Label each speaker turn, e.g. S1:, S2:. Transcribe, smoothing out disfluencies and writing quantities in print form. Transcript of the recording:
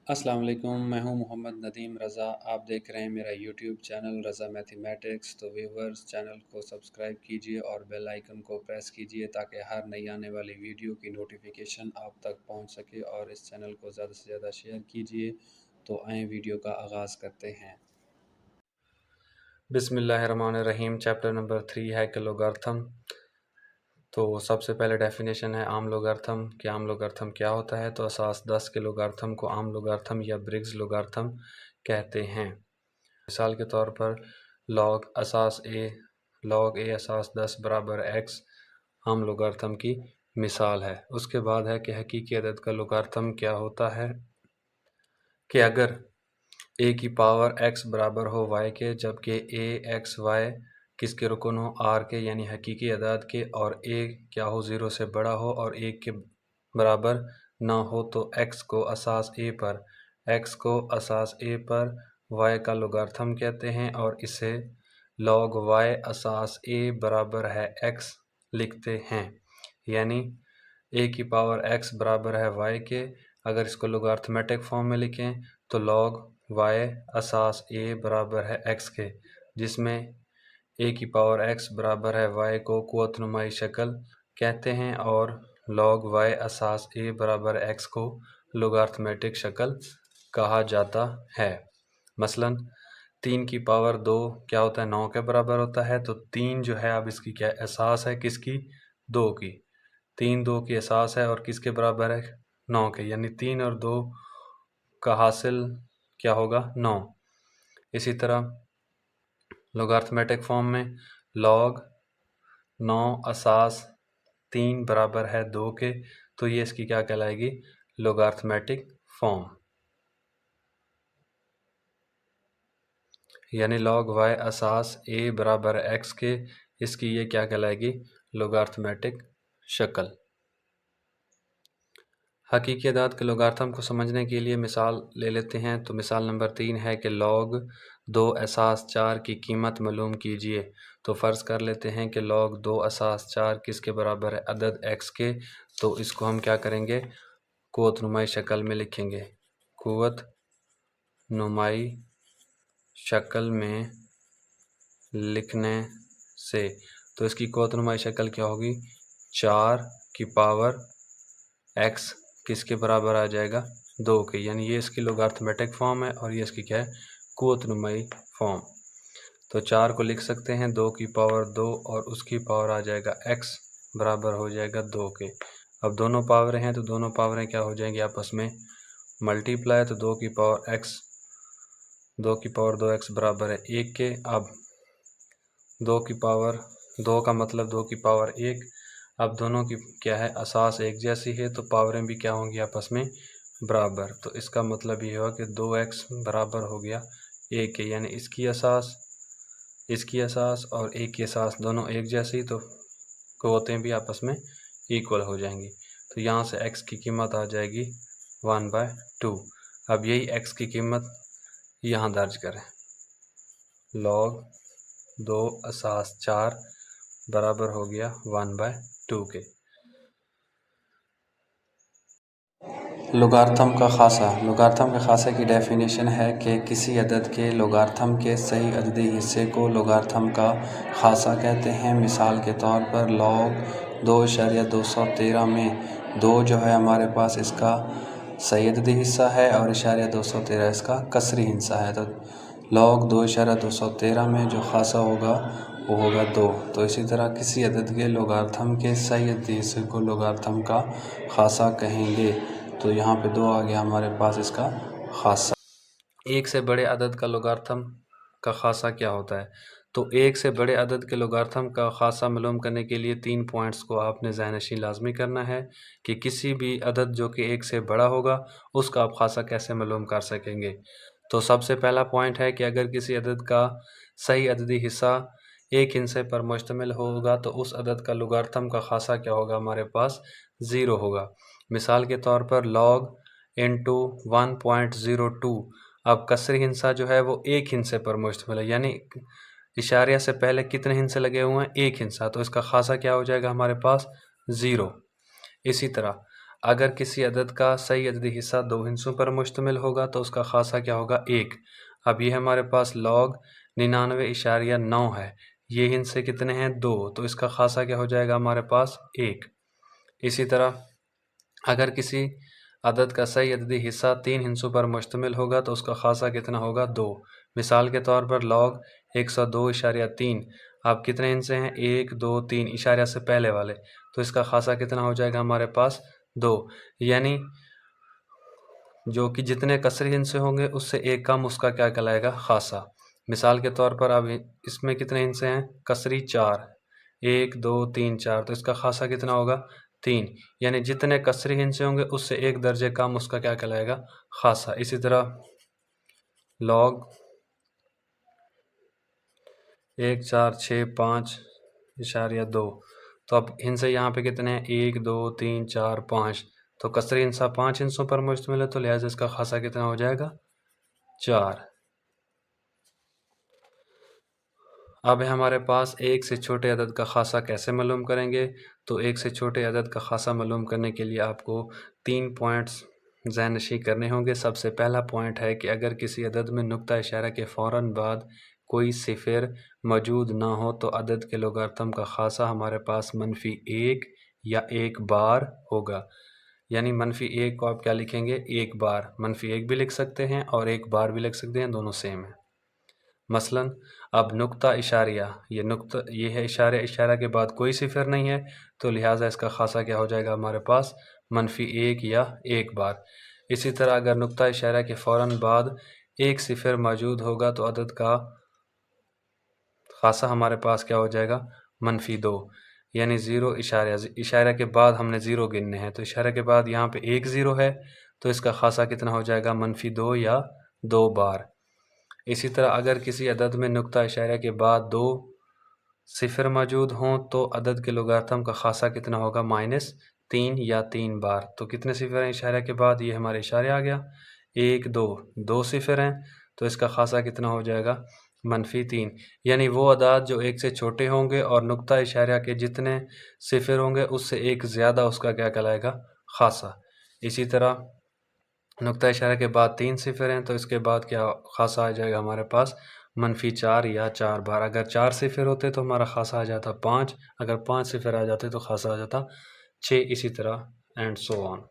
S1: अस्सलाम वालेकुम, मैं हूं मोहम्मद नदीम रज़ा। आप देख रहे हैं मेरा यूट्यूब चैनल रज़ा मैथमेटिक्स। तो व्यूवर्स, चैनल को सब्सक्राइब कीजिए और बेल आइकन को प्रेस कीजिए ताकि हर नई आने वाली वीडियो की नोटिफिकेशन आप तक पहुंच सके, और इस चैनल को ज़्यादा से ज़्यादा शेयर कीजिए। तो आए वीडियो का आगाज़ करते हैं। बिस्मिल्लाहिर्रहमानिर्रहीम। चैप्टर नंबर 3 है कि लोगार्थम। तो सबसे पहले डेफिनेशन है आम लोगार्थम कि आम लोगार्थम क्या होता है। तो असास 10 के लोगार्थम को आम लोगार्थम या ब्रिग्स लोगार्थम कहते हैं। मिसाल के तौर पर लॉग ए असास 10 बराबर x आम लोगार्थम की मिसाल है। उसके बाद है कि हकीकी अदद का लोगार्थम क्या होता है कि अगर a की पावर x बराबर हो y के, जबकि a x y किसके रुकन हो r के यानी हकीकी अदाद के, और a क्या हो 0 से बड़ा हो और 1 के बराबर ना हो, तो x को असास a पर y का लोगार्थम कहते हैं, और इसे log y असास a बराबर है x लिखते हैं। यानी a की पावर x बराबर है y के, अगर इसको लोगार्थमेटिक फॉर्म में लिखें तो log y असास a बराबर है x के, जिसमें a की पावर x बराबर है y को कुव्वत नुमाई शक्ल कहते हैं, और log y असास a बराबर x को लोगार्थमेटिक शक्ल कहा जाता है। मसलन 3 की पावर 2 क्या होता है, 9 के बराबर होता है। तो 3 जो है, अब इसकी क्या एहसास है, किसकी, 2 की। 3 2 की एहसास है और किसके बराबर है, 9 के, यानी 3 और 2 का हासिल क्या होगा, 9। इसी तरह लोगार्थमेटिक फॉर्म में log 9 असास 3 बराबर है 2 के, तो ये इसकी क्या कहलाएगी, लोगार्थमेटिक फॉर्म। यानी log y असास a बराबर x के, इसकी ये क्या कहलाएगी, लोगार्थमेटिक शक्ल। हकीकी अदाद के लोगार्थम को समझने के लिए मिसाल ले लेते हैं। तो मिसाल नंबर 3 है कि log 2 असास 4 की कीमत मालूम कीजिए। तो फ़र्ज़ कर लेते हैं कि log 2 असास 4 किसके बराबर है, अदद x के। तो इसको हम क्या करेंगे, कुव्वत नुमाई शक्ल में लिखेंगे। कुव्वत नुमाई शक्ल में लिखने से तो इसकी कुव्वत नुमाई शक्ल क्या होगी, 4 की पावर x किसके बराबर आ जाएगा, 2 के, यानी ये इसकी लोगार्थमेटिक फॉर्म है और ये इसकी क्या है, कुव्वत नुमाई फॉर्म। तो 4 को लिख सकते हैं 2 की पावर 2 और उसकी पावर आ जाएगा x बराबर हो जाएगा 2 के। अब दोनों पावरें हैं तो दोनों पावरें क्या हो जाएंगी, आपस में मल्टीप्लाई। तो 2 की पावर 2x बराबर है 1 के। अब 2 की पावर 2 का मतलब 2 की पावर 1। अब दोनों की क्या है, असास एक जैसी है, तो पावरें भी क्या होंगी, आपस में बराबर। तो इसका मतलब ये हुआ कि 2x बराबर हो गया 1 के, यानी इसकी असास और 1 की असास दोनों एक जैसी, तो कुव्वतें भी आपस में इक्वल हो जाएंगी। तो यहाँ से x की कीमत आ जाएगी 1/2। अब यही x की कीमत यहाँ दर्ज करें, log 2 असास 4 बराबर हो गया 1/2 के। लोगार्थम का खासा की डेफिनेशन है कि किसी अदद के लोगार्थम के सही अददी हिस्से को लोगार्थम का खासा कहते हैं। मिसाल के तौर पर log 2.213 में 2 जो है हमारे पास इसका सही अददी हिस्सा है और 213 इसका कसरी हिस्सा है। तो log 2.213 में जो खासा होगा वो होगा 2। तो इसी तरह किसी अदद के लोगार्थम के सही अददी हिस्से को लोगार्थम का खासा कहेंगे। तो यहाँ पे 2 आ गया हमारे पास इसका खासा। एक से बड़े अदद का लोगार्थम का खासा क्या होता है। तो एक से बड़े अदद के लोगार्थम का खासा मालूम करने के लिए 3 पॉइंट्स को आपने ज़हननशीं लाजमी करना है कि किसी भी अदद जो कि 1 से बड़ा होगा उसका आप खासा कैसे मालूम कर सकेंगे। तो सबसे पहला पॉइंट है कि अगर किसी अदद का सही अददी हिस्सा एक हिस्से पर मुश्तमिल होगा तो उस अदद का लोगार्थम का खासा क्या होगा, हमारे पास 0 होगा। मिसाल के तौर पर log इंटू 1.02। अब कसरी हिंसा जो है वो एक हिंसे पर मुश्तमिल है, यानी इशारिया से पहले कितने हिंसे लगे हुए हैं, एक हिंसा, तो इसका खासा क्या हो जाएगा हमारे पास 0। इसी तरह अगर किसी अदद का सही अददी हिस्सा 2 हिस्सों पर मुश्तमिल होगा तो उसका खासा क्या होगा? 1। अब ये हमारे पास log 99.9 है। ये हिस्से कितने हैं? 2। तो इसका खासा क्या हो जाएगा हमारे पास? 1। इसी तरह अगर किसी अदद का सही अददी हिस्सा 3 हिस्सों पर मुश्तमिल होगा तो उसका खासा कितना होगा? 2। मिसाल के तौर पर log 102.3। अब कितने हिस्से हैं? 1, 2, 3 इशारा से पहले वाले, तो इसका खासा कितना हो जाएगा हमारे पास? 2। यानी जो कि जितने कसरी हिस्से होंगे उससे एक कम उसका क्या कहलाएगा? खासा। मिसाल के तौर पर अब इसमें कितने हिस्से हैं? कसरी 4, 1, 2, 3, 4, तो इसका खासा कितना होगा? 3। यानी जितने कसरी हिस्से होंगे उससे एक दर्जे कम उसका क्या कहलाएगा? खासा। इसी तरह log 1,4,6,5.2, तो अब हिस्से यहाँ पे कितने हैं? 1, 2, 3, 4, 5, तो कसरी हिस्सा 5 हिस्सों पर मुश्तमिल है, तो लिहाजा इसका खासा कितना हो जाएगा? 4। अब है हमारे पास एक से छोटे अदद का खासा कैसे मालूम करेंगे। तो एक से छोटे अदद का खासा मालूम करने के लिए आपको 3 पॉइंट्स ज़हननशीं करने होंगे। सबसे पहला पॉइंट है कि अगर किसी अदद में नुक्ता इशारा के फ़ौरन बाद कोई सिफर मौजूद ना हो तो अदद के लोगारिथम का खासा हमारे पास -1 या 1 बार होगा। यानी -1 को आप क्या लिखेंगे? 1 बार। -1 भी लिख सकते हैं और 1 बार भी लिख सकते हैं, दोनों सेम है। मसलन अब नुक्ता इशारिया, ये है इशारा के बाद कोई सिफर नहीं है, तो लिहाजा इसका खासा क्या हो जाएगा हमारे पास? -1 या 1 बार। इसी तरह अगर नुक्ता इशारा के फ़ौरन बाद एक सिफर मौजूद होगा तो अदद का खासा हमारे पास क्या हो जाएगा? -2। यानी ज़ीरो इशारा के बाद हमने ज़ीरो गिनने हैं, तो इशारे के बाद यहाँ पे एक ज़ीरो है, तो इसका खासा कितना हो जाएगा? -2 या 2 बार। इसी तरह अगर किसी अदद में नुक्ता इशारा के बाद 2 सिफर मौजूद हों तो अदद के लोगारिथम का खासा कितना होगा? -3 या 3 बार। तो कितने सिफर हैं इशारा के बाद? ये हमारे इशारे आ गया। 1, 2, 2 सिफर हैं, तो इसका खासा कितना हो जाएगा? -3। यानी वो अदाद जो एक से छोटे होंगे और नुक्ता इशारा के जितने सिफर होंगे उससे एक ज़्यादा उसका क्या कहलाएगा? खासा। इसी तरह नुक्ता इशारा के बाद 3 सिफर हैं, तो इसके बाद क्या खासा आ जाएगा हमारे पास? -4 या 4 बार। अगर 4 सिफर होते तो हमारा खासा आ जाता 5, अगर 5 सिफर आ जाते तो खासा आ जाता 6, इसी तरह एंड सो ऑन।